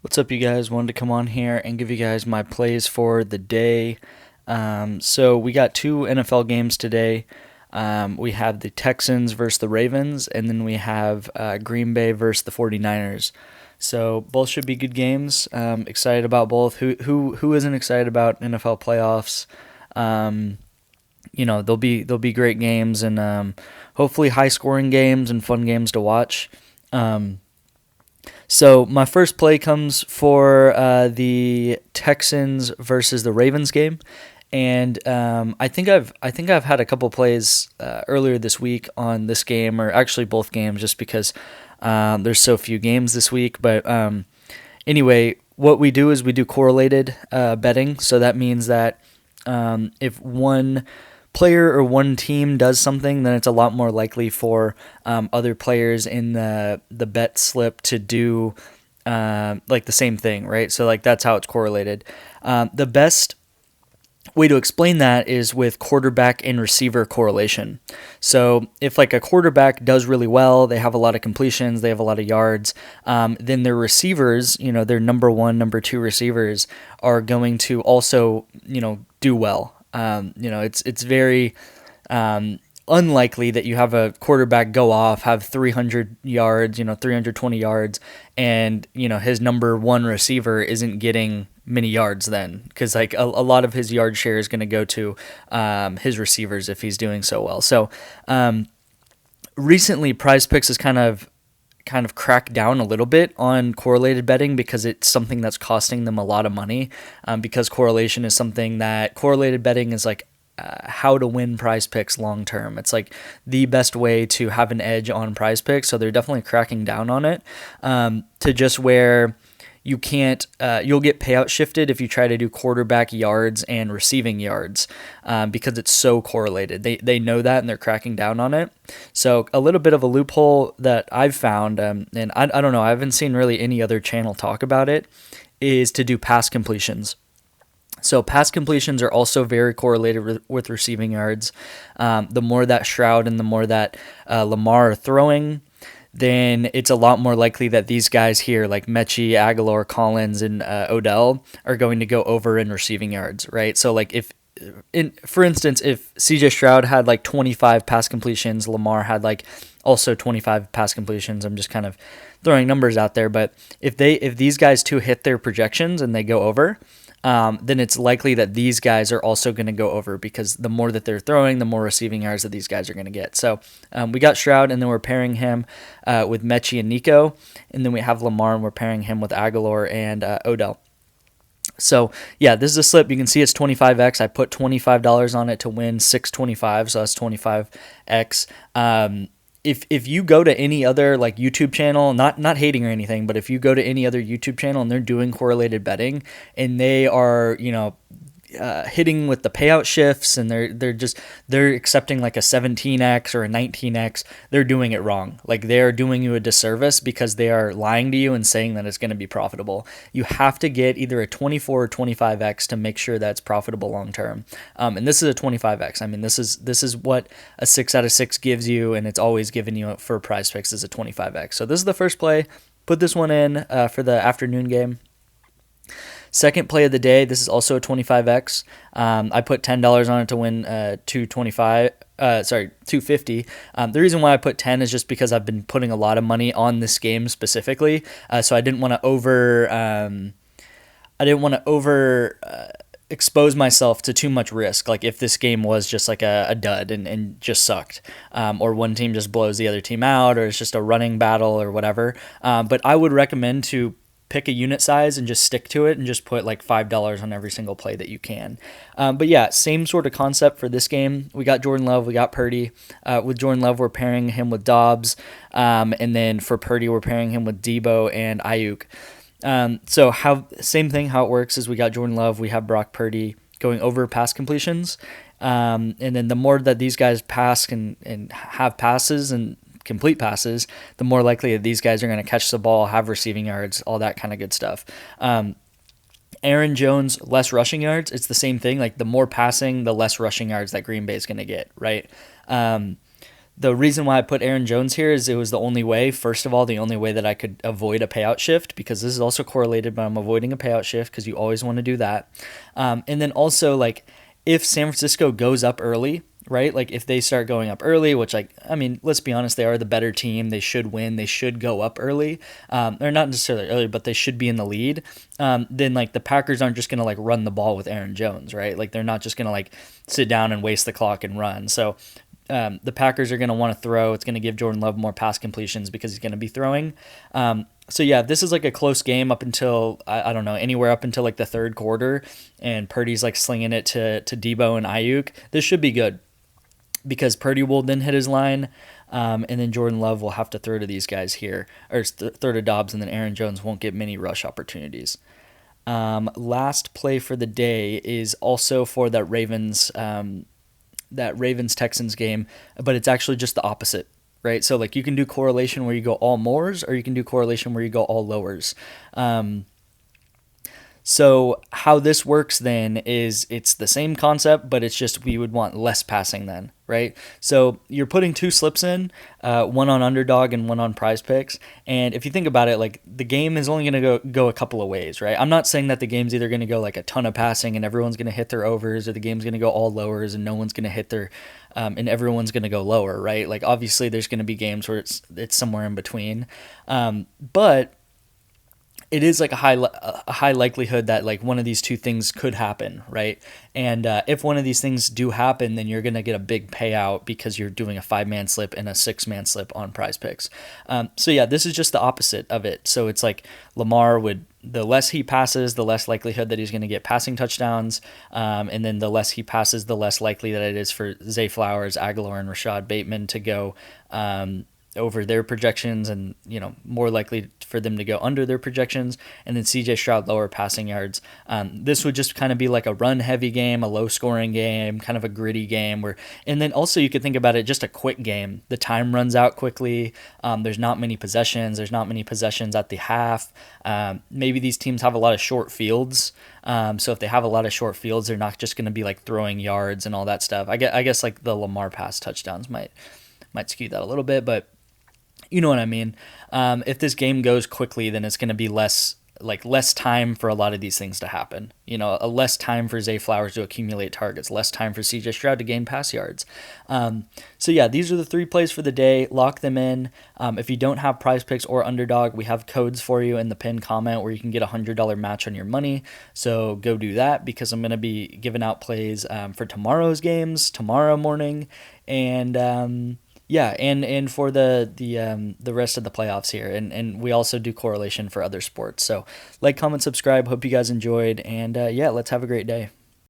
What's up, you guys? Wanted to come on here and give you guys my plays for the day. So we got two NFL games today. We have the Texans versus the Ravens, and then we have Green Bay versus the 49ers. So both should be good games. Excited about both. Who isn't excited about NFL playoffs? Um, they'll be great games and hopefully high scoring games and fun games to watch. So my first play comes for the Texans versus the Ravens game, and I think I've had a couple plays earlier this week on this game, or actually both games, just because there's so few games this week. But anyway, what we do is we do correlated betting. So that means that if one player or one team does something, then it's a lot more likely for other players in the bet slip to do like the same thing, right? So like that's how it's correlated. The best way to explain that is with quarterback and receiver correlation. So if like a quarterback does really well, they have a lot of completions, they have a lot of yards, then their receivers, their number one, number two receivers are going to also, do well. It's very unlikely that you have a quarterback go off, have 300 yards, 320 yards, and his number one receiver isn't getting many yards then, because like a lot of his yard share is going to go to his receivers if he's doing so well. So recently, PrizePicks has kind of cracked down a little bit on correlated betting because it's something that's costing them a lot of money. Because correlated betting is like how to win PrizePicks long term. It's like the best way to have an edge on PrizePicks. So they're definitely cracking down on it to just where you can't, you'll get payout shifted if you try to do quarterback yards and receiving yards because it's so correlated. They know that and they're cracking down on it. So a little bit of a loophole that I've found, and I don't know, I haven't seen really any other channel talk about it, is to do pass completions. So pass completions are also very correlated with receiving yards. The more that Stroud and the more that Lamar are throwing, then it's a lot more likely that these guys here, like Mechie, Aguilar, Collins, and Odell, are going to go over in receiving yards, right? So like for instance, if CJ Stroud had like 25 pass completions, Lamar had like also 25 pass completions. I'm just kind of throwing numbers out there, but if these guys two hit their projections and they go over, then it's likely that these guys are also going to go over because the more that they're throwing, the more receiving yards that these guys are going to get. So we got Stroud, and then we're pairing him with Mechie and Nico, and then we have Lamar, and we're pairing him with Aguilar and Odell. So yeah, this is a slip. You can see it's 25x. I put $25 on it to win 625, so that's 25x. If you go to any other like YouTube channel, not hating or anything, but if you go to any other YouTube channel and they're doing correlated betting and they are hitting with the payout shifts and they're accepting like a 17x or a 19x, they're doing it wrong. Like they're doing you a disservice because they are lying to you and saying that it's going to be profitable. You have to get either a 24 or 25x to make sure that's profitable long term. And this is a 25x. I mean, this is what a 6 out of 6 gives you, and it's always given you for PrizePicks is a 25x. So this is the first play. Put this one in for the afternoon game. Second play of the day, this is also a 25x. I put $10 on it to win 250. The reason why I put 10 is just because I've been putting a lot of money on this game specifically. So I didn't want to expose myself to too much risk. Like if this game was just like a dud and just sucked, or one team just blows the other team out, or it's just a running battle or whatever. But I would recommend to pick a unit size and just stick to it and just put like $5 on every single play that you can. But yeah, same sort of concept for this game. We got Jordan Love, we got Purdy. With Jordan Love, we're pairing him with Dobbs. And then for Purdy, we're pairing him with Debo and Ayuk. So same thing, how it works is we got Jordan Love, we have Brock Purdy going over pass completions. And then the more that these guys pass and have passes and complete passes, the more likely that these guys are going to catch the ball, have receiving yards, all that kind of good stuff. Aaron Jones, less rushing yards. It's the same thing. Like the more passing, the less rushing yards that Green Bay is going to get, right? The reason why I put Aaron Jones here is it was the only way, first of all, the only way that I could avoid a payout shift, because this is also correlated, but I'm avoiding a payout shift because you always want to do that. And then also, like, if San Francisco goes up early, right? Like, if they start going up early, which, like, I mean, let's be honest, they are the better team. They should win. They should go up early. Or not necessarily early, but they should be in the lead. Then, like, the Packers aren't just going to, like, run the ball with Aaron Jones, right? Like, they're not just going to, like, sit down and waste the clock and run. So, the Packers are going to want to throw. It's going to give Jordan Love more pass completions because he's going to be throwing. So yeah, this is like a close game up until, I don't know, anywhere up until like the third quarter, and Purdy's like slinging it to Debo and Ayuk. This should be good because Purdy will then hit his line, and then Jordan Love will have to throw to these guys here, or throw to Dobbs, and then Aaron Jones won't get many rush opportunities. Last play for the day is also for that Ravens Texans game, but it's actually just the opposite, right? So like you can do correlation where you go all mores, or you can do correlation where you go all lowers. So how this works then is it's the same concept, but it's just we would want less passing then, right? So you're putting two slips in, one on underdog and one on PrizePicks. And if you think about it, like the game is only going to go a couple of ways, right? I'm not saying that the game's either going to go like a ton of passing and everyone's going to hit their overs, or the game's going to go all lowers and no one's going to hit their and everyone's going to go lower, right? Like obviously there's going to be games where it's somewhere in between. But it is like a high likelihood that like one of these two things could happen, right? And if one of these things do happen, then you're gonna get a big payout because you're doing a 5-man slip and a 6-man slip on PrizePicks. So yeah, this is just the opposite of it. So it's like Lamar would, the less he passes, the less likelihood that he's going to get passing touchdowns, and then the less he passes, the less likely that it is for Zay Flowers, Aguilar, and Rashad Bateman to go over their projections, and more likely for them to go under their projections, and then CJ Stroud lower passing yards. This would just kind of be like a run heavy game, a low scoring game, kind of a gritty game and then also you could think about it just a quick game. The time runs out quickly. There's not many possessions. There's not many possessions at the half. Maybe these teams have a lot of short fields. So if they have a lot of short fields, they're not just going to be like throwing yards and all that stuff. I guess like the Lamar pass touchdowns might skew that a little bit, but you know what I mean. If this game goes quickly, then it's going to be less time for a lot of these things to happen. A less time for Zay Flowers to accumulate targets, less time for CJ Stroud to gain pass yards. So yeah, these are the 3 plays for the day. Lock them in. If you don't have PrizePicks or Underdog, we have codes for you in the pinned comment where you can get a $100 match on your money. So go do that, because I'm going to be giving out plays for tomorrow's games tomorrow morning, and yeah, and for the rest of the playoffs here, and we also do correlation for other sports. So like, comment, subscribe. Hope you guys enjoyed, and yeah, let's have a great day.